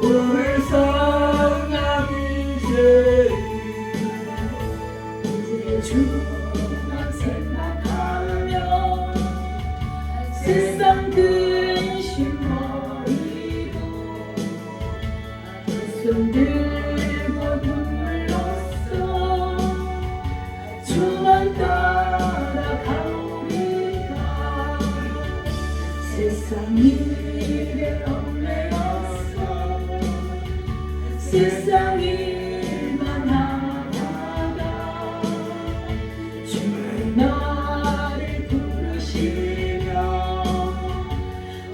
불쌍한 이제 주만 생각하며 세상 근심 버리고 손 들고 눈물로써 주만 따라가오리다. 세상 일에 얽매여서 세상 일만 하다가 주의 나를 부르시며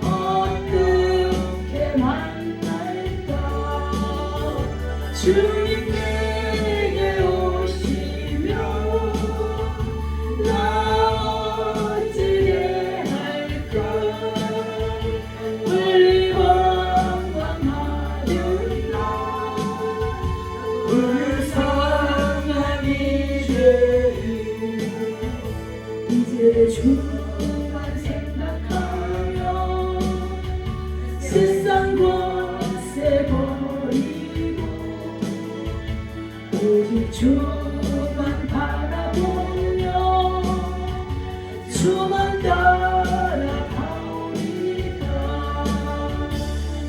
어떻게 만날까. 주님 내게 오시며 나 어찌게 할까. 울리방방하였나. 불쌍한 이제 주만 생각하며 세상 권세 버리고 오직 주만 바라보며 주만 따라가오리다.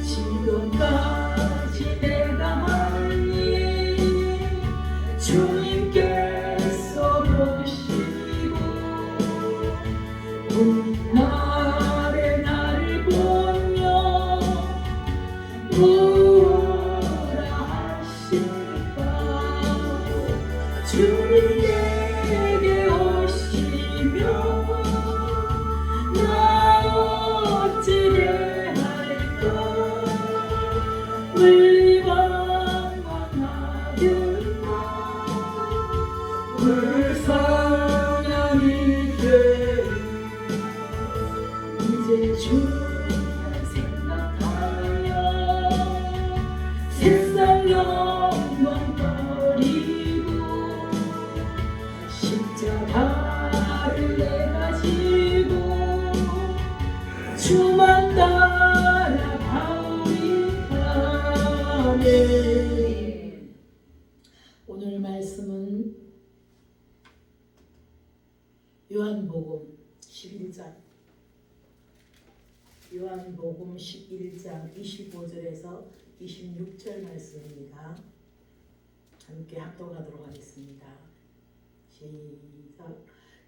지금까지 내가 한 일 주님께서 보시고 훗날에 나를 보며 뭐라 하실까. 주님 내게 오시며 나 어찌게 할까. 물리방방하였나. 불쌍한 이제 주만 생각하며 세상 영광 버리고 십자가를 내가 지고 주만 따라가오리다. 아멘. 오늘 말씀은 요한복음 11장 11장 25절에서 26절 말씀입니다. 함께 합독하도록 하겠습니다. 시작.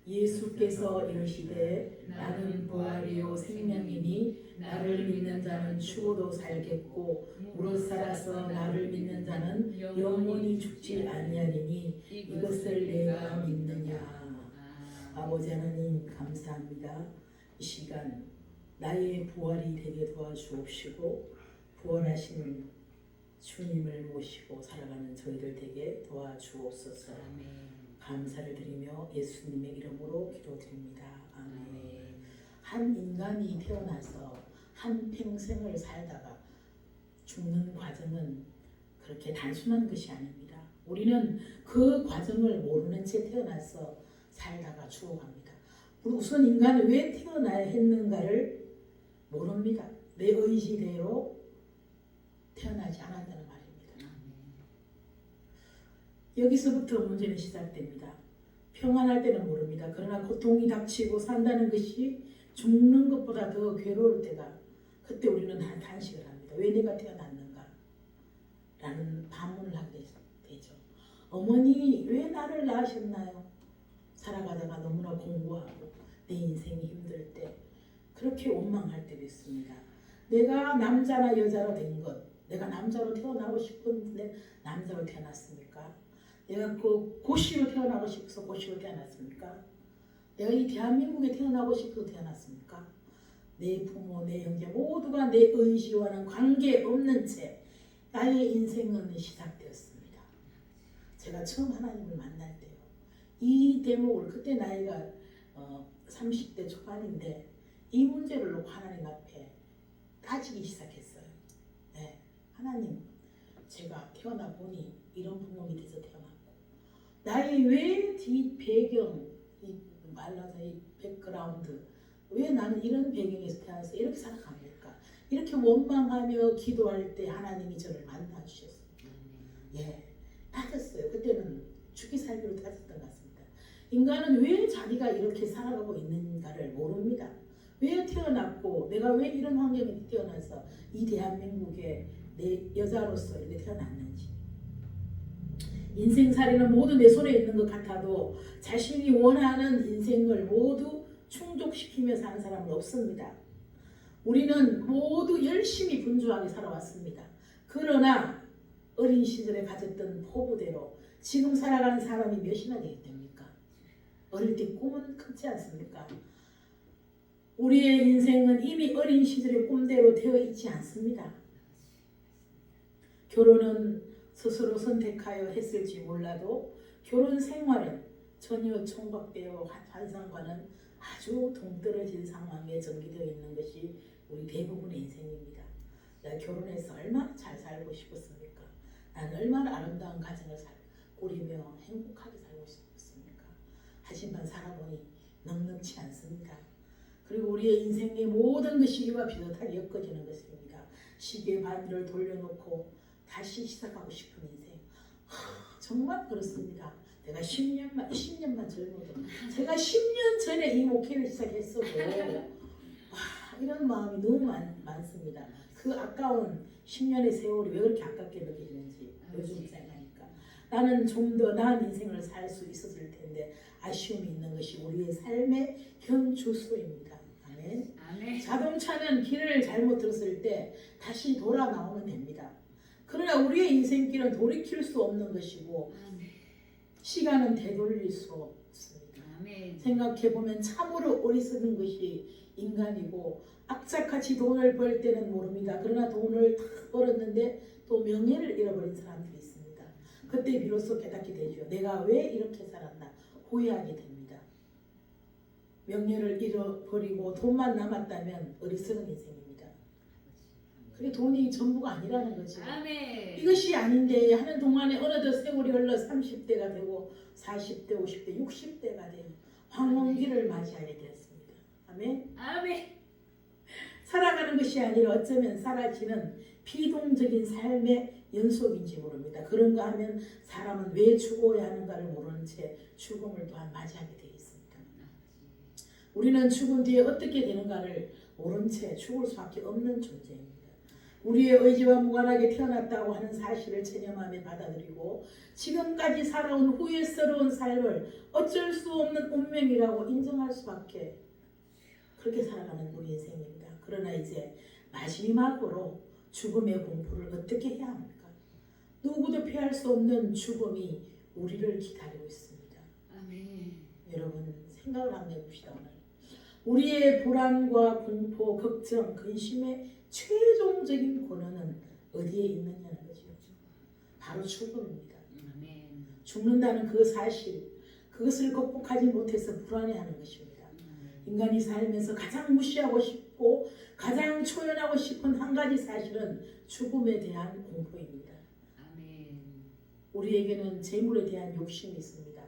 예수께서 이르시되 나는 부활이요 생명이니 나를 믿는 자는 죽어도 살겠고 무릇 살아서 나를 믿는 자는 영원히 죽지 아니하리니 이것을 내가 믿느냐. 아버지 하나님 감사합니다. 이 시간 나의 부활이 되게 도와주옵시고 부활하신 주님을 모시고 살아가는 저희들 되게 도와주옵소서. 감사를 드리며 예수님의 이름으로 기도드립니다. 아멘. 한 인간이 태어나서 한 평생을 살다가 죽는 과정은 그렇게 단순한 것이 아닙니다. 우리는 그 과정을 모르는 채 태어나서 살다가 죽어갑니다. 우선 인간은 왜 태어나야 했는가를 모릅니다. 내 의지대로 태어나지 않았다는 말입니다. 여기서부터 문제는 시작됩니다. 평안할 때는 모릅니다. 그러나 고통이 닥치고 산다는 것이 죽는 것보다 더 괴로울 때가 그때 우리는 단식을 합니다. 왜 내가 태어났는가? 라는 반문을 하게 되죠. 어머니 왜 나를 낳으셨나요? 살아가다가 너무나 공부하고 내 인생이 힘들 때 그렇게 원망할 때도 있습니다. 내가 남자나 여자로 된 것, 내가 남자로 태어나고 싶은데 남자로 태어났습니까? 내가 그 고시로 태어나고 싶어서 고시로 태어났습니까? 내가 이 대한민국에 태어나고 싶어서 태어났습니까? 내 부모, 내 형제 모두가 내 의지와는 관계없는 채 나의 인생은 시작되었습니다. 제가 처음 하나님을 만날 때요. 이 대목을 그때 나이가 30대 초반인데 이 문제를 놓고 하나님 앞에 따지기 시작했어요. 네, 하나님 제가 태어나 보니 이런 부모 밑에서 태어났고 나의 왜 뒷 배경 이 말라서 이 백그라운드 왜 나는 이런 배경에서 태어나서 이렇게 살아갑니까? 이렇게 원망하며 기도할 때 하나님이 저를 만나 주셨습니다. 예, 따졌어요. 그때는 죽기 살기로 따졌던 것 같습니다. 인간은 왜 자기가 이렇게 살아가고 있는가를 모릅니다. 왜 태어났고 내가 왜 이런 환경에 태어나서 이 대한민국에 내 여자로서 이렇게 태어났는지. 인생살이는 모두 내 손에 있는 것 같아도 자신이 원하는 인생을 모두 충족시키며 사는 사람은 없습니다. 우리는 모두 열심히 분주하게 살아왔습니다. 그러나 어린 시절에 가졌던 포부대로 지금 살아가는 사람이 몇이나 되게 됩니까? 어릴 때 꿈은 크지 않습니까? 우리의 인생은 이미 어린 시절의 꿈대로 되어 있지 않습니다. 결혼은 스스로 선택하여 했을지 몰라도 결혼 생활은 전혀 총각되어 환상과는 아주 동떨어진 상황에 전개되어 있는 것이 우리 대부분의 인생입니다. 내가 결혼해서 얼마나 잘 살고 싶었습니까? 나는 얼마나 아름다운 가정을 꾸리며 행복하게 살고 싶었습니까? 하지만 살아보니 넉넉지 않습니다. 그리고 우리의 인생의 모든 것이 이와 비슷하게 엮어지는 것입니다. 시계의 반대를 돌려놓고 다시 시작하고 싶은 인생. 정말 그렇습니다. 내가 10년만 젊어도 제가 10년 전에 이 목회를 시작했어도 이런 마음이 너무 많습니다. 그 아까운 10년의 세월이 왜 그렇게 아깝게 느껴지는지 요즘 생각하니까 나는 좀 더 나은 인생을 살 수 있었을 텐데 아쉬움이 있는 것이 우리의 삶의 현주소입니다. 아멘. 아멘. 자동차는 길을 잘못 들었을 때 다시 돌아 나오면 됩니다. 그러나 우리의 인생길은 돌이킬 수 없는 것이고 시간은 되돌릴 수 없습니다. 아멘. 생각해보면 참으로 어리석은 것이 인간이고 악착같이 돈을 벌 때는 모릅니다. 그러나 돈을 다 벌었는데 또 명예를 잃어버린 사람들이 있습니다. 그때 비로소 깨닫게 되죠. 내가 왜 이렇게 살았나 후회하게 됩니다. 명예를 잃어버리고 돈만 남았다면 어리석은 인생입니다. 그게 돈이 전부가 아니라는 거죠. 아멘. 이것이 아닌데 하는 동안에 어느덧 세월이 흘러 30대가 되고 40대, 50대, 60대가 되어 황혼기를 맞이하게 되었습니다. 아멘. 아멘. 살아가는 것이 아니라 어쩌면 사라지는 비동적인 삶의 연속인지 모릅니다. 그런가 하면 사람은 왜 죽어야 하는가를 모르는 채 죽음을 또한 맞이하게 되어 있습니다. 우리는 죽은 뒤에 어떻게 되는가를 모른 채 죽을 수밖에 없는 존재입니다. 우리의 의지와 무관하게 태어났다고 하는 사실을 체념하며 받아들이고 지금까지 살아온 후회스러운 삶을 어쩔 수 없는 운명이라고 인정할 수밖에 그렇게 살아가는 우리 인생입니다. 그러나 이제 마지막으로 죽음의 공포를 어떻게 해야 합니까? 누구도 피할 수 없는 죽음이 우리를 기다리고 있습니다. 아멘. 여러분 생각을 한번 해봅시다. 오늘 우리의 불안과 공포, 걱정, 근심의 최종적인 권한은 어디에 있느냐는 거죠. 바로 죽음입니다. 아멘. 죽는다는 그 사실, 그것을 극복하지 못해서 불안해하는 것입니다. 인간이 살면서 가장 무시하고 싶고 가장 초연하고 싶은 한 가지 사실은 죽음에 대한 공포입니다. 아멘. 우리에게는 재물에 대한 욕심이 있습니다.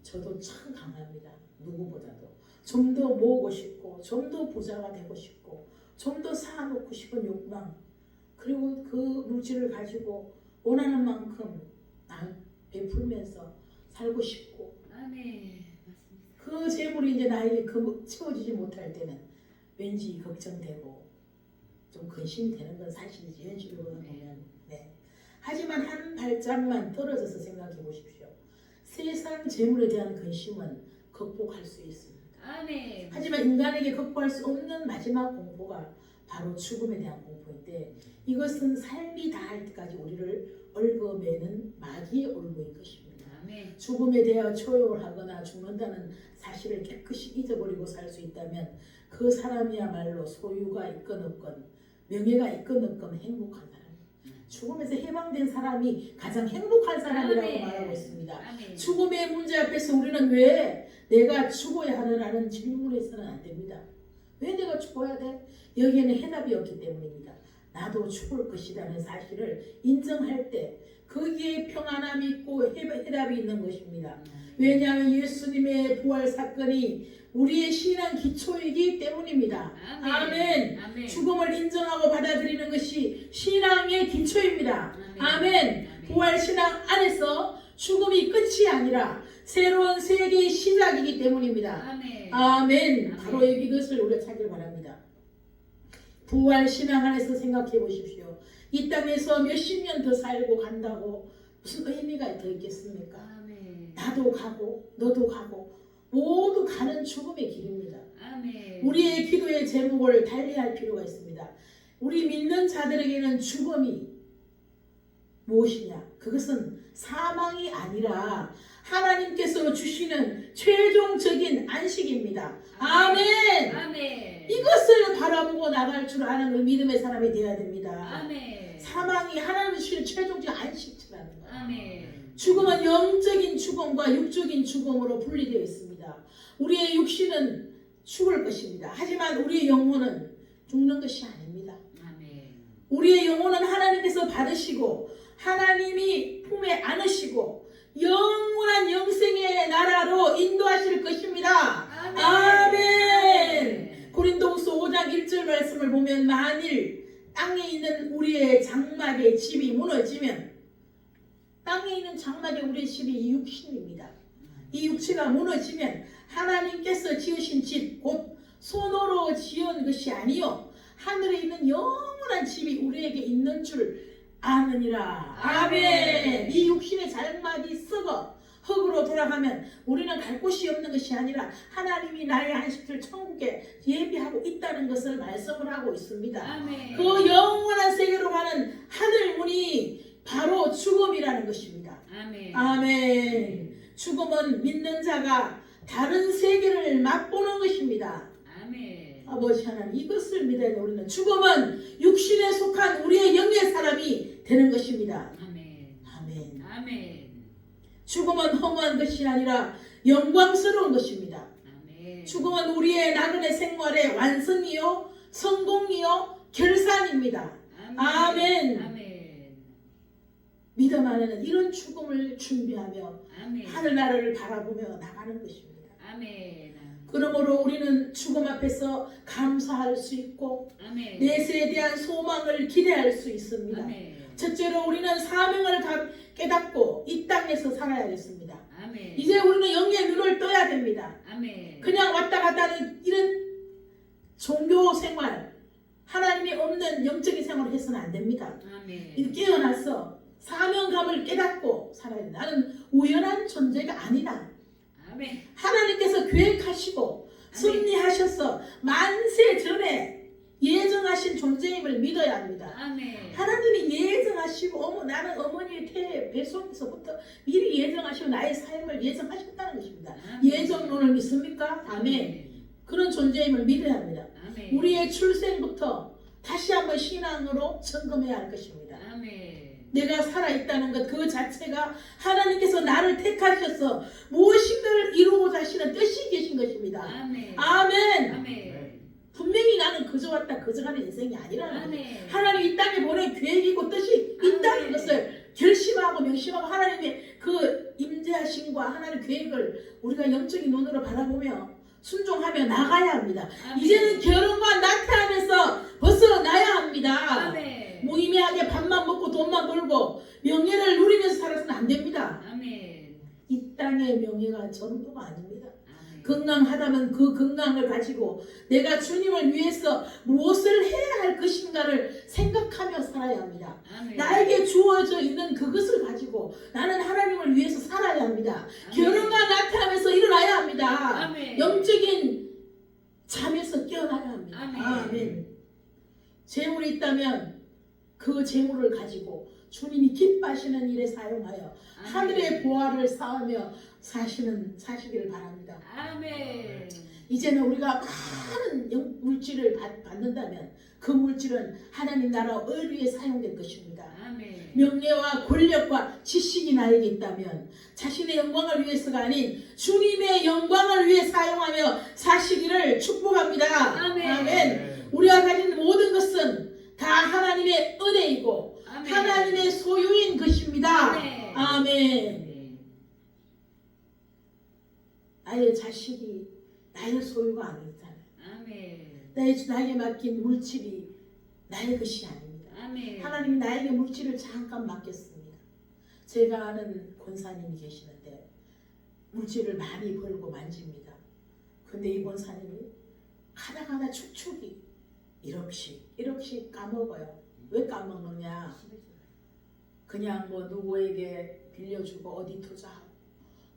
저도 참 강합니다. 누구보다도. 좀 더 모으고 싶고 좀 더 부자가 되고 싶고 좀 더 쌓아놓고 싶은 욕망, 그리고 그 물질을 가지고 원하는 만큼 베풀면서 살고 싶고 아멘. 그 재물이 이제 나에게 채워지지 못할 때는 왠지 걱정되고 좀 근심이 되는 건 사실이지, 현실로 보면. 네. 하지만 한 발짝만 떨어져서 생각해 보십시오. 세상 재물에 대한 근심은 극복할 수 있습니다. 아멘. 하지만 인간에게 극복할 수 없는 마지막 공포가 바로 죽음에 대한 공포인데, 이것은 삶이 다할 때까지 우리를 얽어매는 마귀의 올무인 것입니다. 아멘. 죽음에 대하여 초용을 하거나 죽는다는 사실을 깨끗이 잊어버리고 살 수 있다면 그 사람이야말로 소유가 있건 없건 명예가 있건 없건 행복한 사람, 죽음에서 해방된 사람이 가장 행복한 사람이라고 아멘. 말하고 있습니다. 아멘. 죽음의 문제 앞에서 우리는 왜 내가 죽어야 하느라는 질문에서는 안 됩니다. 왜 내가 죽어야 돼? 여기에는 해답이 없기 때문입니다. 나도 죽을 것이라는 사실을 인정할 때 거기에 평안함이 있고 해답이 있는 것입니다. 왜냐하면 예수님의 부활 사건이 우리의 신앙 기초이기 때문입니다. 아멘. 아멘. 죽음을 인정하고 받아들이는 것이 신앙의 기초입니다. 아멘. 부활 신앙 안에서 죽음이 끝이 아니라 새로운 세계의 시작이기 때문입니다. 아멘. 아멘. 바로 이것을 우리가 찾길 바랍니다. 부활 신앙 안에서 생각해 보십시오. 이 땅에서 몇십 년 더 살고 간다고 무슨 의미가 더 있겠습니까? 아멘. 나도 가고 너도 가고 모두 가는 죽음의 길입니다. 아멘. 우리의 기도의 제목을 달리할 필요가 있습니다. 우리 믿는 자들에게는 죽음이 무엇이냐? 그것은 사망이 아니라 하나님께서 주시는 최종적인 안식입니다. 아멘. 아멘. 이것을 바라보고 나갈 줄 아는 믿음의 사람이 되어야 됩니다. 아멘. 사망이 하나님 주시는 최종적 안식처라는 거예요. 아멘. 죽음은 영적인 죽음과 육적인 죽음으로 분리되어 있습니다. 우리의 육신은 죽을 것입니다. 하지만 우리의 영혼은 죽는 것이 아닙니다. 아멘. 우리의 영혼은 하나님께서 받으시고 하나님이 품에 안으시고 영원한 영생의 나라로 인도하실 것입니다. 아멘. 고린도후서 5장 1절 말씀을 보면 만일 땅에 있는 우리의 장막의 집이 무너지면 땅에 있는 장막의 우리의 집이 이 육신입니다. 이 육체가 무너지면 하나님께서 지으신 집 곧 손으로 지은 것이 아니요 하늘에 있는 영원한 집이 우리에게 있는 줄 아느니라. 아멘. 이 육신의 장막이 썩어 흙으로 돌아가면 우리는 갈 곳이 없는 것이 아니라 하나님이 나의 안식을 천국에 예비하고 있다는 것을 말씀을 하고 있습니다. 아멘. 그 영원한 세계로 가는 하늘 문이 바로 죽음이라는 것입니다. 아멘. 아멘. 죽음은 믿는 자가 다른 세계를 맛보는 것입니다. 아멘. 아버지 하나님, 이것을 믿어야 우리는 죽음은 육신에 속한 우리의 영의 사람이 되는 것입니다. 아멘. 아멘. 아멘. 죽음은 허무한 것이 아니라 영광스러운 것입니다. 아멘. 죽음은 우리의 나그네 생활의 완성이요 성공이요 결산입니다. 아멘. 아멘. 믿음 안에는 이런 죽음을 준비하며 아멘. 하늘나라를 바라보며 나가는 것입니다. 아멘. 그러므로 우리는 죽음 앞에서 감사할 수 있고 아멘. 내세에 대한 소망을 기대할 수 있습니다. 아멘. 첫째로 우리는 사명을 깨닫고 이 땅에서 살아야겠습니다. 아멘. 이제 우리는 영의 눈을 떠야 됩니다. 아멘. 그냥 왔다 갔다 하는 이런 종교 생활, 하나님이 없는 영적인 생활을 해서는 안 됩니다. 아멘. 깨어나서 사명감을 깨닫고 살아야 됩니다. 나는 우연한 존재가 아니다. 아멘. 하나님께서 계획하시고 섭리하셔서 만세 전에 예정하신 존재임을 믿어야 합니다. 아멘. 하나님이 예정하시고 나는 어머니의 뱃속에서부터 미리 예정하시고 나의 삶을 예정하셨다는 것입니다. 아멘. 예정론을 믿습니까? 아멘. 그런 존재임을 믿어야 합니다. 아멘. 우리의 출생부터 다시 한번 신앙으로 점검해야 할 것입니다. 아멘. 내가 살아있다는 것 그 자체가 하나님께서 나를 택하셔서 무엇인가를 이루고자 하시는 뜻이 계신 것입니다. 아멘. 아멘. 아멘. 분명히 나는 그저 왔다 그저 가는 인생이 아니라는 거예요. 아멘. 하나님 이 땅에 보낸 계획이고 뜻이 있다는 아멘. 것을 결심하고 명심하고 하나님의 그 임재하심과 하나님의 계획을 우리가 영적인 눈으로 바라보며 순종하며 나가야 합니다. 아멘. 이제는 결혼과 나태함에서 벗어나야 합니다. 아멘. 무의미하게 밥만 먹고 돈만 벌고 명예를 누리면서 살아서는 안 됩니다. 아멘. 이 땅의 명예가 전부가 아닙니다. 아멘. 건강하다면 그 건강을 가지고 내가 주님을 위해서 무엇을 해야 할 것인가를 생각하며 살아야 합니다. 아멘. 나에게 주어져 있는 그것을 가지고 나는 하나님을 위해서 살아야 합니다. 아멘. 결혼과 나태함에서 일어나야 합니다. 아멘. 영적인 잠에서 깨어나야 합니다. 아멘. 아멘. 재물이 있다면 그 재물을 가지고 주님이 기뻐하시는 일에 사용하여 하늘의 보화를 쌓으며 사시기를 바랍니다. 아멘. 이제는 우리가 많은 물질을 받는다면 그 물질은 하나님 나라 의리에 사용될 것입니다. 아멘. 명예와 권력과 지식이 나에게 있다면 자신의 영광을 위해서가 아닌 주님의 영광을 위해 사용하며 사시기를 축복합니다. 아멘. 아멘. 우리가 가진 모든 것은 다 하나님의 은혜이고 아멘. 하나님의 소유인 것입니다. 아멘. 아멘. 네. 나의 자식이 나의 소유가 아니잖아요. 아멘. 나에게 맡긴 물질이 나의 것이 아닙니다. 아멘. 하나님이 나에게 물질을 잠깐 맡겼습니다. 제가 아는 권사님이 계시는데 물질을 많이 벌고 만집니다. 근데 이 권사님이 하다가다 축축이 1억씩 까먹어요. 왜 까먹느냐? 그냥 뭐 누구에게 빌려주고 어디 투자하고.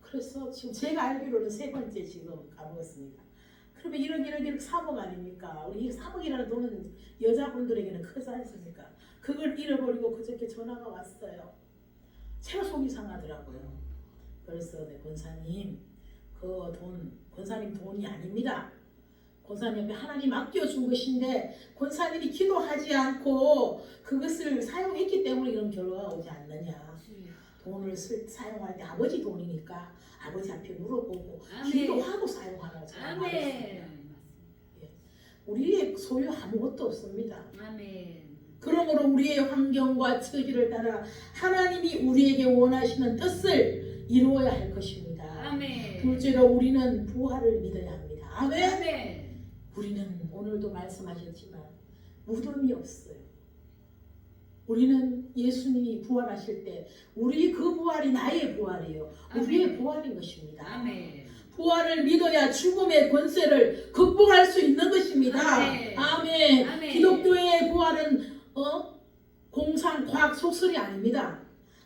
그래서 지금 제가 알기로는 3번째 지금 까먹었습니다. 그러면 1억 3억 아닙니까? 우리 3억이라는 돈은 여자분들에게는 크지 않습니까? 그걸 잃어버리고 그저께 전화가 왔어요. 제가 속이 상하더라고요. 그래서 네, 권사님 그 돈 권사님 돈이 아닙니다. 권사님이 하나님 맡겨준 것인데 권사님이 기도하지 않고 그것을 사용했기 때문에 이런 결과가 오지 않느냐. 돈을 사용할 때 아버지 돈이니까 아버지 앞에 물어보고 아멘. 기도하고 사용하라고 제가 말했습니다. 아멘. 우리의 소유 아무것도 없습니다. 아멘. 그러므로 우리의 환경과 처지를 따라 하나님이 우리에게 원하시는 뜻을 이루어야 할 것입니다. 아멘. 둘째로 우리는 부활을 믿어야 합니다. 아멘. 아멘. 우리는 오늘도 말씀하셨지만 무덤이 없어요. 우리는 예수님이 부활하실 때 우리 그 부활이 나의 부활이에요. 우리의 아멘. 부활인 것입니다. 아멘. 부활을 믿어야 죽음의 권세를 극복할 수 있는 것입니다. 아멘. 아멘. 아멘. 기독교의 부활은 공상 과학 속설이 아닙니다.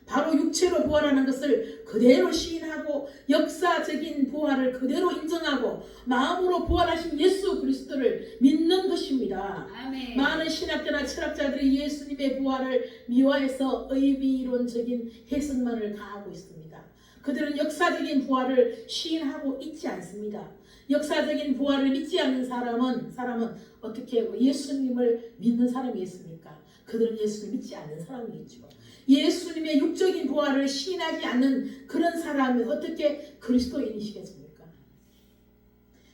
바로 육체로 부활하는 것을 그대로 시인하고 역사적인 부활을 그대로 인정하고 마음으로 부활하신 예수 그리스도를 믿는 것입니다. 아멘. 많은 신학자나 철학자들이 예수님의 부활을 미화해서 의미론적인 해석만을 가하고 있습니다. 그들은 역사적인 부활을 시인하고 있지 않습니다. 역사적인 부활을 믿지 않는 사람은 어떻게 예수님을 믿는 사람이겠습니까? 그들은 예수를 믿지 않는 사람이겠죠. 예수님의 육적인 부활을 시인하지 않는 그런 사람이 어떻게 그리스도인이시겠습니까?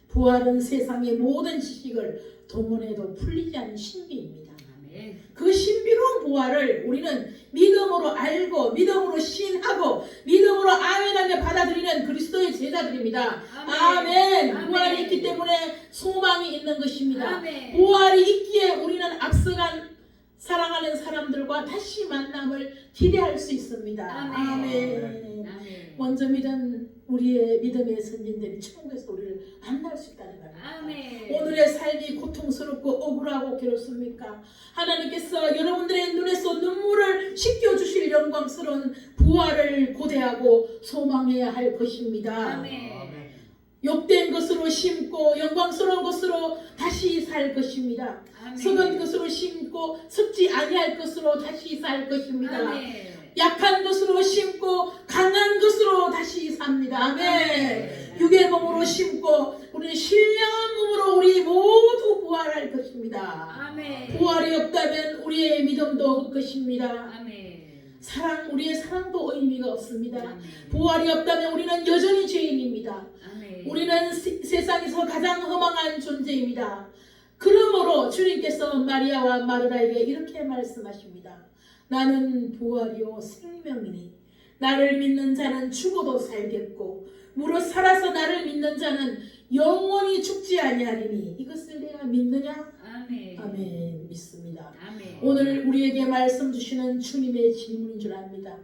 부활은 세상의 모든 지식을 동원해도 풀리지 않는 신비입니다. 아멘. 그 신비로운 부활을 우리는 믿음으로 알고 믿음으로 시인하고 믿음으로 아멘하며 받아들이는 그리스도의 제자들입니다. 아멘. 아멘. 부활이 있기 때문에 소망이 있는 것입니다. 아멘. 부활이 있기에 우리는 앞서간 사랑하는 사람들과 다시 만남을 기대할 수 있습니다. 아멘. 아멘. 아멘. 먼저 믿은 우리의 믿음의 선진들이 천국에서 우리를 만날 수 있다는 겁니다. 아멘. 오늘의 삶이 고통스럽고 억울하고 괴롭습니까? 하나님께서 여러분들의 눈에서 눈물을 씻겨주실 영광스러운 부활을 고대하고 소망해야 할 것입니다. 아멘. 욕된 것으로 심고 영광스러운 것으로 다시 살 것입니다. 아멘. 썩은 것으로 심고 썩지 아니할 것으로 다시 살 것입니다. 아멘. 약한 것으로 심고 강한 것으로 다시 삽니다. 아멘. 아멘. 육의 몸으로 심고 우리 신령한 몸으로 우리 모두 부활할 것입니다. 아멘. 부활이 없다면 우리의 믿음도 헛것입니다. 아멘. 우리의 사랑도 의미가 없습니다. 아멘. 부활이 없다면 우리는 여전히 죄인입니다. 아멘. 우리는 세상에서 가장 허망한 존재입니다. 그러므로 주님께서 마리아와 마르다에게 이렇게 말씀하십니다. 나는 부활이요 생명이니 나를 믿는 자는 죽어도 살겠고 무릇 살아서 나를 믿는 자는 영원히 죽지 아니하리니 이것을 내가 믿느냐? 아멘. 아멘. 믿습니다. 아멘. 오늘 우리에게 말씀 주시는 주님의 질문인 줄 압니다.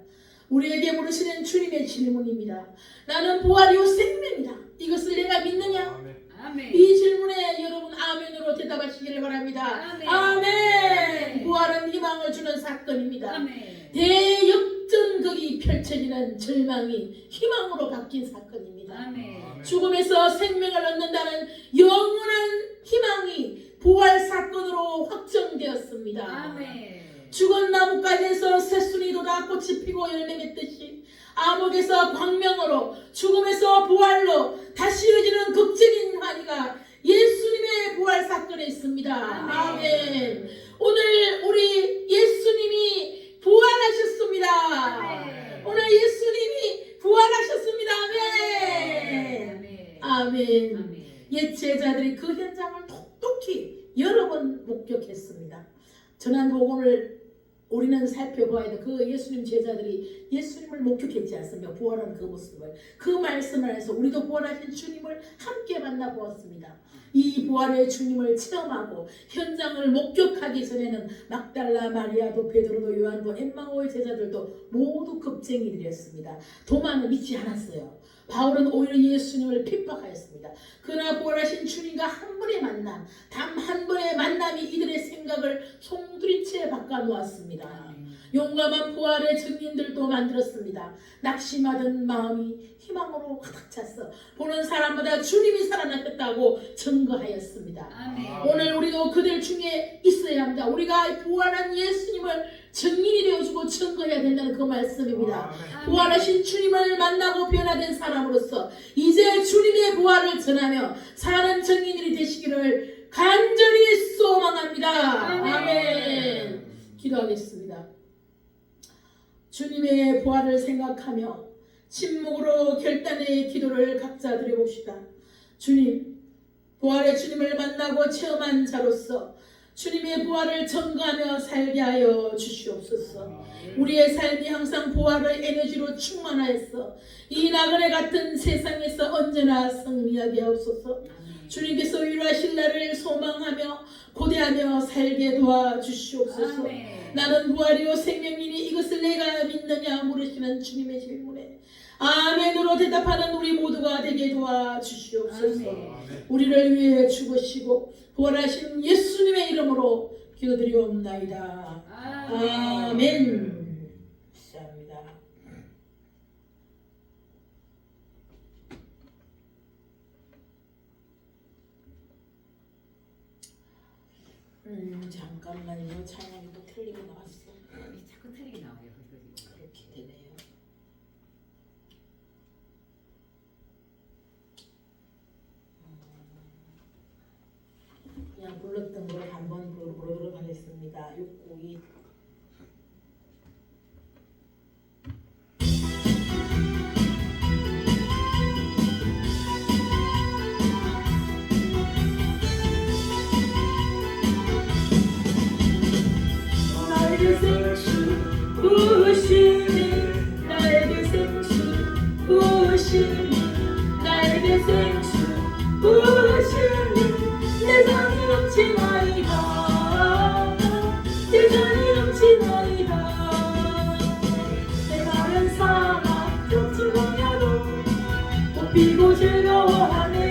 우리에게 물으시는 주님의 질문입니다. 나는 부활이요 생명이다. 이것을 내가 믿느냐? 아멘. 이 질문에 여러분 아멘으로 대답하시기를 바랍니다. 아멘. 아멘. 부활은 희망을 주는 사건입니다. 아멘. 대역전극이 펼쳐지는 절망이 희망으로 바뀐 사건입니다. 아멘. 죽음에서 생명을 얻는다는 영원한 희망이 부활 사건으로 확정되었습니다. 아멘. 죽은 나뭇가지에서 새순이 돋아 꽃이 피고 열매 맺듯이 암흑에서 광명으로 죽음에서 부활로 다시 이어지는 극적인 환희가 예수님의 부활 사건에 있습니다. 아멘. 오늘 우리 예수님이 부활하셨습니다. 아멘. 오늘 예수님이 부활하셨습니다. 아멘. 아멘. 아멘. 아멘. 옛 제자들이 그 현장을 똑똑히 여러 번 목격했습니다. 전한 복음을 우리는 살펴봐야 돼. 그 예수님 제자들이 예수님을 목격했지 않습니까? 부활한 그 모습을. 그 말씀을 해서 우리도 부활하신 주님을 함께 만나보았습니다. 이 부활의 주님을 체험하고 현장을 목격하기 전에는 막달라 마리아도 베드로도 요한도 엠마오의 제자들도 모두 겁쟁이들이었습니다. 도마는 믿지 않았어요. 바울은 오히려 예수님을 핍박하였습니다. 그러나 부활하신 주님과 한 번의 만남, 단 한 번의 만남이 이들의 생각을 송두리째 바꿔놓았습니다. 용감한 부활의 증인들도 만들었습니다. 낙심하던 마음이 희망으로 가득 찼어 보는 사람마다 주님이 살아났다고 증거하였습니다. 아멘. 오늘 우리도 그들 중에 있어야 합니다. 우리가 부활한 예수님을 증인이 되어주고 증거해야 된다는 그 말씀입니다. 부활하신 주님을 만나고 변화된 사람으로서 이제 주님의 부활을 전하며 사는 증인들이 되시기를 간절히 소망합니다. 아멘. 기도하겠습니다. 주님의 부활을 생각하며 침묵으로 결단의 기도를 각자 드려봅시다. 주님, 부활의 주님을 만나고 체험한 자로서 주님의 부활을 전가하며 살게 하여 주시옵소서. 우리의 삶이 항상 부활의 에너지로 충만하여서 이 나그네 같은 세상에서 언제나 승리하게 하옵소서. 주님께서 위로하실 날을 소망하며 고대하며 살게 도와주시옵소서. 아멘. 나는 부활이요 생명이니 이것을 내가 믿느냐 물으시는 주님의 질문에 아멘으로 대답하는 우리 모두가 되게 도와주시옵소서. 아멘. 우리를 위해 죽으시고 부활하신 예수님의 이름으로 기도드리옵나이다. 아멘. 감사합니다. 잠깐만요. 찬양이 또 틀리게 나왔어. 자꾸 틀리게 나와요. 그렇게 되네요. 그냥 불렀던 걸 한번 부르도록 하겠습니다. 692. 나에게 생수 부으시니 나에게 생수 부으시니 나에게 생수 부으시니 내 잔이 넘치나이다 내 잔이 넘치나이다 내 마른 사막 좁지 광야도 꽃피고 즐거워하네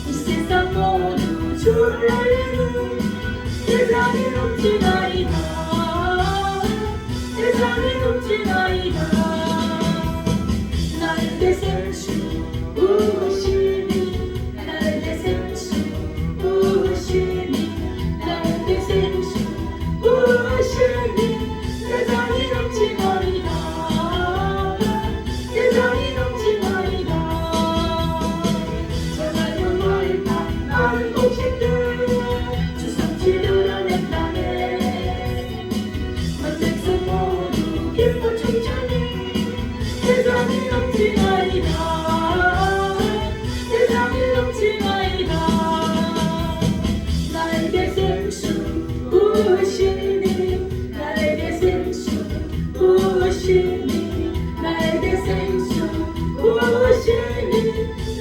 이 세상 모두 주를 알리는 내 잔이 넘치나이다 내 잔이 넘치나이다 나에게 생수 부으시니 나에게 생수 부으시니 나에게 생수 부으시니 내 잔이 넘치나이다 내 잔이 넘치나이다 정말 영원한 많은 곡식들 주성치료를 낸다네 온 백성 모두 기뻐 춤추니 내 잔이 넘치나이다 내 잔이 넘치나이다 나에게 생수 부으시니 나에게 생수 부으시니 나에게 생수 부으시니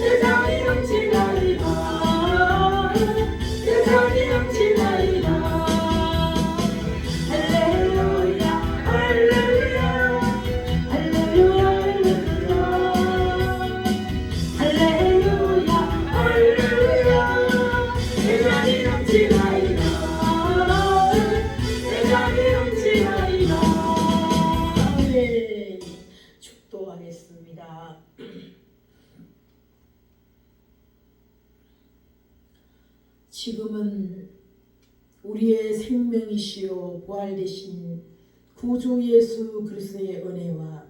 내 잔이 넘치나이다 내 잔이 넘치나이다 할렐루야 할렐루야 할렐루야 할렐루야 할렐루야 내 잔이 넘치나이다 내 잔이 넘치나이다. 아멘. 축도하겠습니다. 지금은 우리의 생명이시요 부활되신 구주 예수 그리스도의 은혜와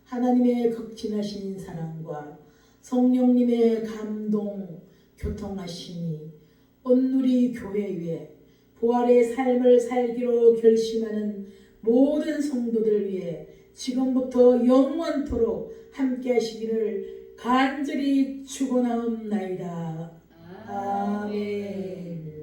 하나님의 극진하신 사랑과 성령님의 감동 교통하심이 온누리 교회 위에 부활의 삶을 살기로 결심하는 모든 성도들 위해 지금부터 영원토록 함께 하시기를 간절히 축원하옵나이다. 아멘.